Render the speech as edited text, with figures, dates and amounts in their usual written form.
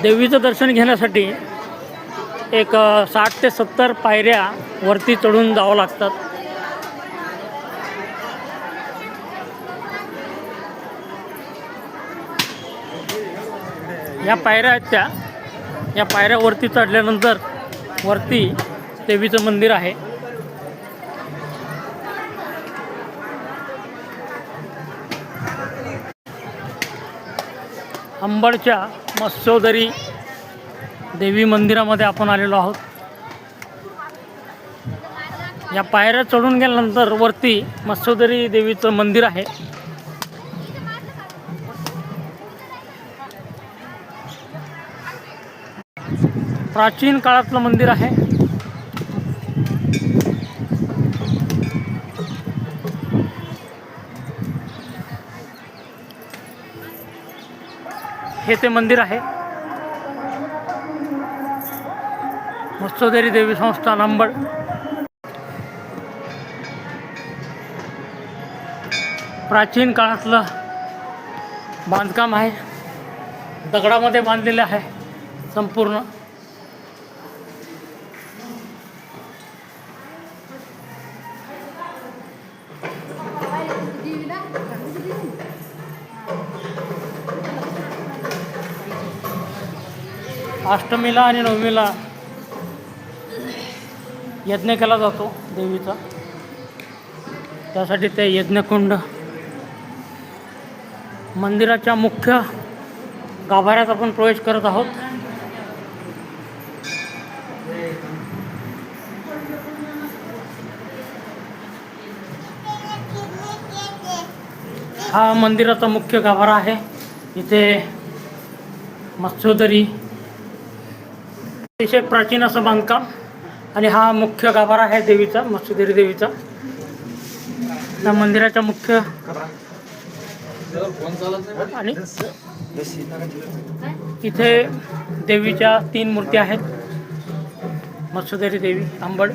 देवीचं दर्शन घेण्यासाठी एक 60 ते 70 पायऱ्या वरती चढून जावं लागतात. या पायऱ्या आहेत या पायऱ्यावरती चढल्यानंतर वरती देवीचं मंदिर आहे. अंबडच्या मत्स्योदरी देवी मंदिरामध्ये आपण आलेलो आहोत. या पायऱ्या चढून गेल्यानंतर वरती मत्स्योदरी देवीचं मंदिर आहे. प्राचीन काळातलं मंदिर आहे. हे ते मंदिर आहे. मत्स्योदरी देवी संस्थान अंबड. प्राचीन काळातलं बांधकाम आहे. दगडामध्ये बांधलेलं आहे संपूर्ण. अष्टमीला आणि नवमीला यज्ञ केला जातो देवीचा. त्यासाठी ते यज्ञकुंड. मंदिराच्या मुख्य गाभाऱ्यात आपण प्रवेश करत आहोत. हा मंदिराचा मुख्य गाभारा आहे. इथे मत्स्योदरी अतिशय प्राचीन असं बांधकाम आणि हा मुख्य गाभारा आहे देवीचा, मत्स्योदरी देवीचा. त्या मंदिराच्या मुख्य आणि इथे देवीच्या 3 मूर्ती आहेत. मत्स्योदरी देवी अंबड,